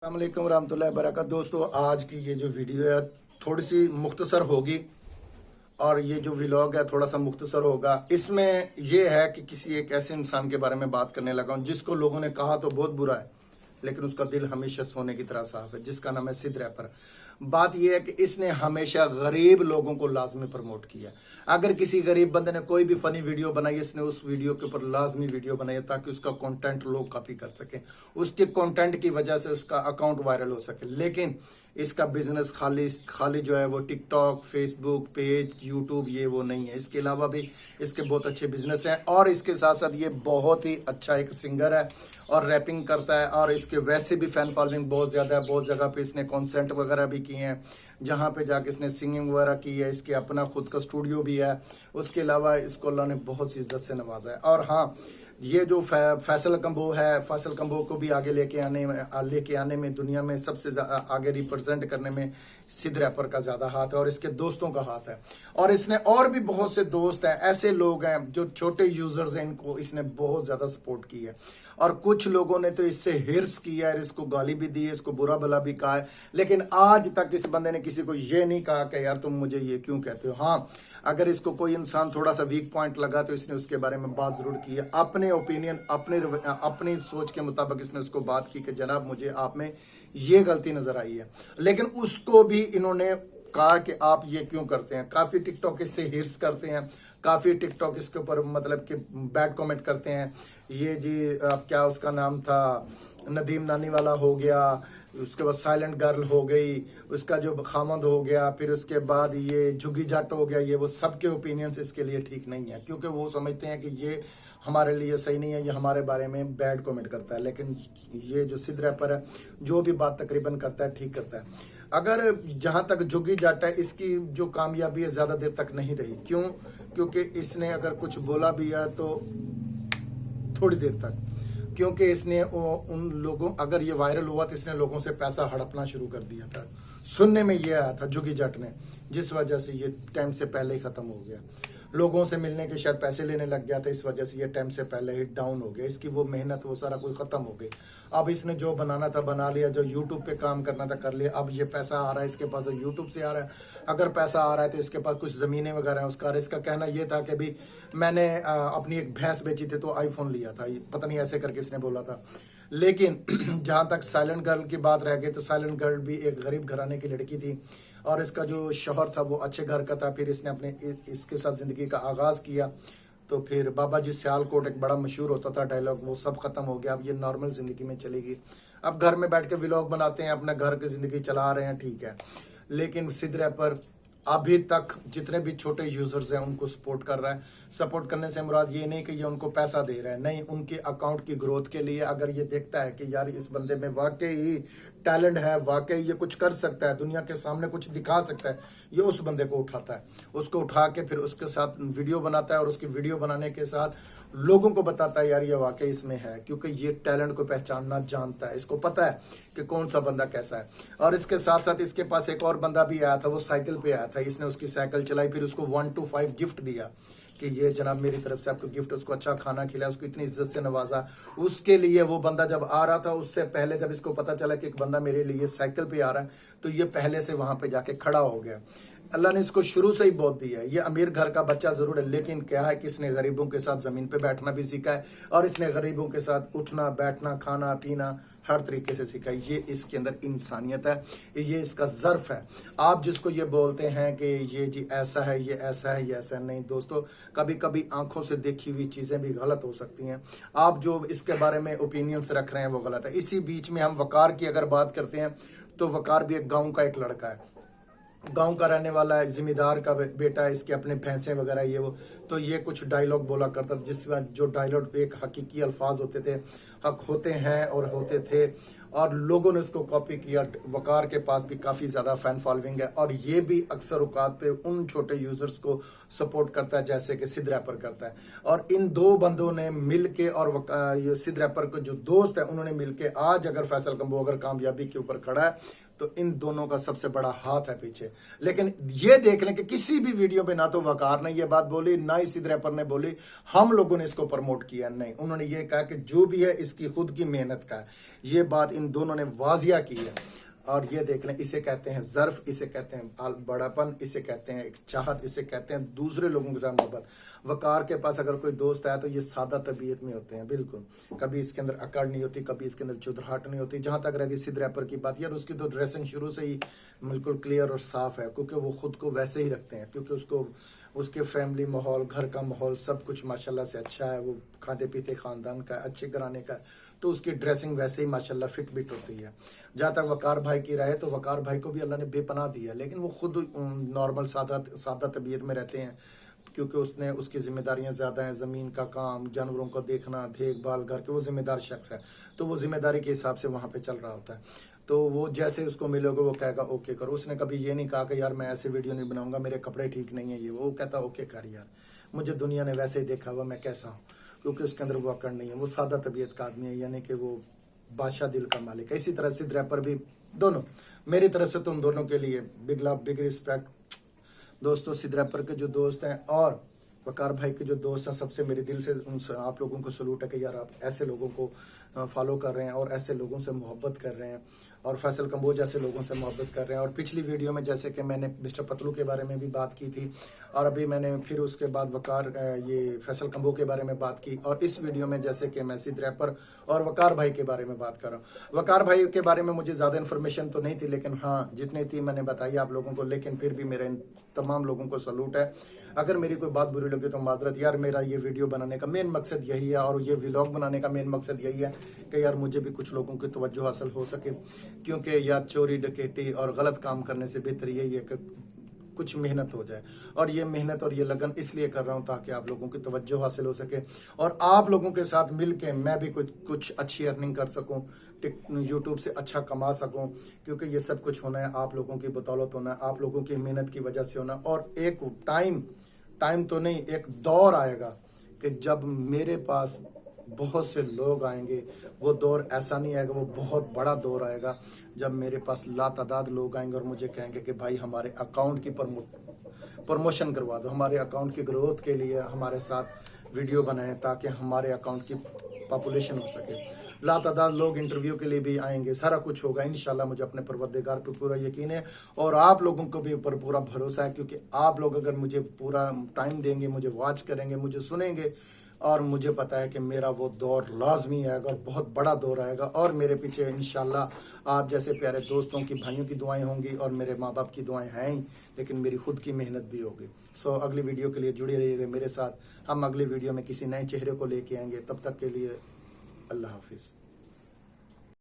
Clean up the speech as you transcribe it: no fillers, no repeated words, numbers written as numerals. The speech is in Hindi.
अस्सलामुअलैकुम रहमतुल्लाहि वबरकातुहू। दोस्तों, आज की ये जो वीडियो है थोड़ी सी मुख्तसर होगी और ये जो व्लॉग है थोड़ा सा मुख्तसर होगा। इसमें ये है कि किसी एक ऐसे इंसान के बारे में बात करने लगा हूँ जिसको लोगों ने कहा तो बहुत बुरा है, लेकिन उसका दिल हमेशा सोने की तरह साफ है, जिसका नाम है सिद्ध रैपर। बात यह है कि इसने हमेशा गरीब लोगों को लाजमी प्रमोट किया। अगर किसी गरीब बंदे ने कोई भी फनी वीडियो बनाई, इसने उस वीडियो के ऊपर लाजमी वीडियो बनाई है ताकि उसका कंटेंट लोग कॉपी कर सकें, उसके कंटेंट की वजह से उसका अकाउंट वायरल हो सके। लेकिन इसका बिजनेस खाली खाली जो है वो टिकटॉक, फेसबुक पेज, यूट्यूब ये वो नहीं है। इसके अलावा भी इसके बहुत अच्छे बिजनेस हैं और इसके साथ साथ ये बहुत ही अच्छा एक सिंगर है और रैपिंग करता है और इसके वैसे भी फैन फॉलोइंग बहुत ज़्यादा है। बहुत जगह पे इसने कॉन्सर्ट वगैरह भी किए हैं जहाँ पे जाके इसने सिंगिंग वगैरह की है। इसके अपना खुद का स्टूडियो भी है। उसके अलावा इसको अल्लाह ने बहुत सी इज्जत से नवाजा है। और हाँ, ये जो फैसल कंबो है, फैसल कंबो को भी आगे लेके आने में दुनिया में सबसे आगे रिप्रेजेंट करने में सिद्ध रैपर का ज़्यादा हाथ है और इसके दोस्तों का हाथ है। और इसने और भी बहुत से दोस्त हैं, ऐसे लोग हैं जो छोटे यूजर्स हैं, इनको इसने बहुत ज़्यादा सपोर्ट की है। और कुछ लोगों ने तो इससे हिर्स किया है, इसको गाली भी दी है, इसको बुरा भला भी कहा है, लेकिन आज तक इस बंदे ने किसी को ये नहीं कहा कि यार तुम मुझे ये क्यों कहते हो। हाँ, अगर इसको कोई इंसान थोड़ा सा वीक पॉइंट लगा तो इसने उसके बारे में बात जरूर की है। अपने ओपिनियन, अपनी सोच के मुताबिक इसने उसको बात की कि जनाब मुझे आप में ये गलती नजर आई है, लेकिन उसको भी इन्होंने कहा कि आप ये क्यों करते हैं। काफ़ी टिकटॉक इससे हिर्स करते हैं, काफ़ी टिकटॉक इसके ऊपर मतलब कि बैड कमेंट करते हैं। ये जी क्या उसका नाम था, नदीम नानी वाला हो गया, उसके बाद साइलेंट गर्ल हो गई, उसका जो खामद हो गया, फिर उसके बाद ये झुग्गी जाट हो गया। ये वो सबके ओपिनियंस इसके लिए ठीक नहीं है, क्योंकि वो समझते हैं कि ये हमारे लिए सही नहीं है, ये हमारे बारे में बैड कमेंट करता है। लेकिन ये जो सिद्ध रैपर है जो भी बात तकरीबन करता है ठीक करता है। अगर जहाँ तक झुग्गी जाट है, इसकी जो कामयाबी है ज़्यादा देर तक नहीं रही। क्यों? क्योंकि इसने अगर कुछ बोला भी है तो थोड़ी देर तक, क्योंकि इसने उन लोगों, अगर ये वायरल हुआ तो इसने लोगों से पैसा हड़पना शुरू कर दिया था। सुनने में ये आया था झुग्गी जट ने, जिस वजह से ये टाइम से पहले ही ख़त्म हो गया। लोगों से मिलने के शायद पैसे लेने लग गया था, इस वजह से ये टाइम से पहले ही डाउन हो गया। इसकी वो मेहनत वो सारा कुछ ख़त्म हो गई। अब इसने जो बनाना था बना लिया, जो यूट्यूब पे काम करना था कर लिया। अब ये पैसा आ रहा है इसके पास, यूट्यूब से आ रहा है। अगर पैसा आ रहा है तो इसके पास कुछ ज़मीनें वगैरह हैं उसका। इसका कहना ये था कि भी मैंने अपनी एक भैंस बेची थी तो आईफोन लिया था, पता नहीं ऐसे करके इसने बोला था। लेकिन जहाँ तक साइलेंट गर्ल की बात रह गई तो साइलेंट गर्ल भी एक गरीब घराने की लड़की थी और इसका जो शौहर था वो अच्छे घर का था। फिर इसने अपने इसके साथ ज़िंदगी का आगाज़ किया तो फिर बाबा जी सियालकोट एक बड़ा मशहूर होता था डायलॉग, वो सब ख़त्म हो गया। अब ये नॉर्मल ज़िंदगी में चलेगी। अब घर में बैठ के व्लॉग बनाते हैं, अपना घर की ज़िंदगी चला रहे हैं, ठीक है। लेकिन सिद्ध रैपर अभी तक जितने भी छोटे यूजर्स हैं उनको सपोर्ट कर रहा है। सपोर्ट करने से मुराद ये नहीं कि ये उनको पैसा दे रहा है, नहीं, उनके अकाउंट की ग्रोथ के लिए। अगर ये देखता है कि यार इस बंदे में वाकई टैलेंट है, वाकई ये कुछ कर सकता है, दुनिया के सामने कुछ दिखा सकता है, ये उस बंदे को उठाता है। उसको उठा के फिर उसके साथ वीडियो बनाता है और उसकी वीडियो बनाने के साथ लोगों को बताता है यार ये वाकई इसमें है, क्योंकि ये टैलेंट को पहचानना जानता है। इसको पता है कि कौन सा बंदा कैसा है। और इसके साथ साथ इसके पास एक और बंदा भी आया था, वो साइकिल पे आया था। इसने उसकी साइकिल चलाई, फिर उसको 1 to 5 गिफ्ट दिया कि ये जनाब मेरी तरफ से आपको गिफ्ट। उसको अच्छा खाना खिलाया, उसको इतनी इज्जत से नवाजा। उसके लिए वो बंदा जब आ रहा था, उससे पहले जब इसको पता चला कि एक बंदा मेरे लिए साइकिल पे आ रहा है, तो ये पहले से वहां पे जाके खड़ा हो गया। अल्लाह ने इसको शुरू से ही बहुत दिया है। ये अमीर घर का बच्चा जरूर है, लेकिन क्या है कि इसने गरीबों के साथ ज़मीन पे बैठना भी सीखा है और इसने गरीबों के साथ उठना बैठना खाना पीना हर तरीके से सीखा है। ये इसके अंदर इंसानियत है, ये इसका ज़र्फ है। आप जिसको ये बोलते हैं कि ये जी ऐसा है, ये ऐसा है, ये ऐसा है, नहीं दोस्तों, कभी कभी आंखों से देखी हुई चीज़ें भी गलत हो सकती हैं। आप जो इसके बारे में ओपिनियंस रख रहे हैं वो गलत है। इसी बीच में हम वकार की अगर बात करते हैं तो वकार भी एक गाँव का एक लड़का है, गांव का रहने वाला है, जिम्मेदार का बेटा है, इसके अपने भैंसे वगैरह ये वो। तो ये कुछ डायलॉग बोला करता था जिसमें जो डायलॉग एक हकीकी अल्फाज होते थे, हक होते हैं और होते थे, और लोगों ने उसको कॉपी किया। वकार के पास भी काफ़ी ज़्यादा फ़ैन फॉलोइंग है और ये भी अक्सर औकात पे उन छोटे यूज़र्स को सपोर्ट करता है जैसे कि सिद्ध रैपर करता है। और इन दो बंदों ने मिल के और ये सिद्ध रैपर को जो दोस्त है उन्होंने मिल के आज अगर फैसल कंबो अगर कामयाबी के ऊपर खड़ा है तो इन दोनों का सबसे बड़ा हाथ है पीछे। लेकिन ये देख लें कि किसी भी वीडियो पे ना तो वकार ने ये बात बोली, ना ही सिद्ध रैपर ने बोली, हम लोगों ने इसको प्रमोट किया नहीं। उन्होंने ये कहा कि जो भी है इसकी खुद की मेहनत का है। ये बात इन दोनों ने वाजिया की है। और ये देख लें, इसे कहते हैं ज़र्फ, इसे कहते हैं बड़ापन, इसे कहते हैं एक चाहत, इसे कहते हैं दूसरे लोगों के साथ मोहब्बत। वकार के पास अगर कोई दोस्त है तो ये सादा तबीयत में होते हैं बिल्कुल, कभी इसके अंदर अकड़ नहीं होती, कभी इसके अंदर चुदराहट नहीं होती। जहाँ तक रही सिद रैपर की बात, यार उसकी तो ड्रेसिंग शुरू से ही बिल्कुल क्लियर और साफ है, क्योंकि वो खुद को वैसे ही रखते हैं, क्योंकि उसको उसके फैमिली माहौल, घर का माहौल सब कुछ माशाल्लाह से अच्छा है। वो खाते पीते ख़ानदान का, अच्छे घराने का, तो उसकी ड्रेसिंग वैसे ही माशाल्लाह फिट बिट होती है। जहाँ तक वकार भाई की राय, तो वकार भाई को भी अल्लाह ने बेपनाह दिया, लेकिन वो खुद नॉर्मल सादा तबीयत में रहते हैं, क्योंकि उसने उसकी जिम्मेदारियां ज़्यादा हैं, ज़मीन का काम, जानवरों को देखना, देखभाल, घर के, वो जिम्मेदार शख्स है, तो वो जिम्मेदारी के हिसाब से वहाँ पे चल रहा होता है। तो वो जैसे उसको मिलोगे वो कहेगा ओके करो। उसने कभी ये नहीं कहा कि यार मैं ऐसे वीडियो नहीं बनाऊंगा, मेरे कपड़े ठीक नहीं है, ये वो कहता ओके कर यार, मुझे दुनिया ने वैसे ही देखा हुआ, मैं कैसा हूँ, क्योंकि उसके अंदर वो अकड़ नहीं है, वो सादा तबीयत का आदमी है, यानी कि वो बादशाह दिल का मालिक है। इसी तरह सिद रैपर भी, दोनों मेरी तरफ से तुम दोनों के लिए बिग लव, बिग रिस्पेक्ट दोस्तों। सिद रैपर के जो दोस्त हैं और वकार भाई के जो दोस्त हैं, सबसे मेरे दिल से उनसे आप लोगों को सलूट है कि यार आप ऐसे लोगों को फॉलो कर रहे हैं और ऐसे लोगों से मोहब्बत कर रहे हैं, और फैसल कंबोज जैसे लोगों से मोहब्बत कर रहे हैं। और पिछली वीडियो में जैसे कि मैंने मिस्टर पतलू के बारे में भी बात की थी, और अभी मैंने फिर उसके बाद वकार ये फैसल कंबो के बारे में बात की, और इस वीडियो में जैसे कि मैं सिद रैपर और वकार भाई के बारे में बात कर रहा हूँ। वकार भाई के बारे में मुझे ज़्यादा इन्फॉर्मेशन तो नहीं थी, लेकिन हाँ जितनी थी मैंने बताई आप लोगों को, लेकिन फिर भी मेरे तमाम लोगों को सलूट है। अगर मेरी कोई बात बुरी लगी तो माजरत, यार मेरा ये वीडियो बनाने का मेन मकसद यही है, और ये व्लॉग बनाने का मेन मकसद यही है कि यार मुझे भी कुछ लोगों की तवज्जो हासिल हो सके, क्योंकि यार चोरी डकैती और गलत काम करने से बेहतर यही है कि कुछ मेहनत हो जाए। और ये मेहनत और ये लगन इसलिए कर रहा हूँ ताकि आप लोगों की तवज्जो हासिल हो सके, और आप लोगों के साथ मिल के मैं भी कुछ अच्छी अर्निंग कर सकूँ, यूट्यूब से अच्छा कमा सकूँ, क्योंकि ये सब कुछ होना है आप लोगों की बदौलत होना है, आप लोगों की मेहनत की वजह से होना। और एक टाइम तो नहीं, एक दौर आएगा कि जब मेरे पास बहुत से लोग आएंगे। वो दौर ऐसा नहीं आएगा, वो बहुत बड़ा दौर आएगा जब मेरे पास लातादाद लोग आएंगे और मुझे कहेंगे कि भाई हमारे अकाउंट की प्रमोशन करवा दो, हमारे अकाउंट की ग्रोथ के लिए हमारे साथ वीडियो बनाएं ताकि हमारे अकाउंट की पॉपुलेशन हो सके। लातादाद लोग इंटरव्यू के लिए भी आएंगे, सारा कुछ होगा इंशाल्लाह। मुझे अपने परवरदिगार पे पूरा यकीन है और आप लोगों को भी ऊपर पूरा भरोसा है, क्योंकि आप लोग अगर मुझे पूरा टाइम देंगे, मुझे वॉच करेंगे, मुझे सुनेंगे, और मुझे पता है कि मेरा वो दौर लाजमी आएगा और बहुत बड़ा दौर आएगा। और मेरे पीछे इंशाल्लाह आप जैसे प्यारे दोस्तों की, भाइयों की दुआएं होंगी, और मेरे माँ बाप की दुआएं हैं ही, लेकिन मेरी खुद की मेहनत भी होगी। सो अगली वीडियो के लिए जुड़े रहिएगा मेरे साथ। हम अगली वीडियो में किसी नए चेहरे को लेके आएंगे। तब तक के लिए अल्लाह हाफिज़।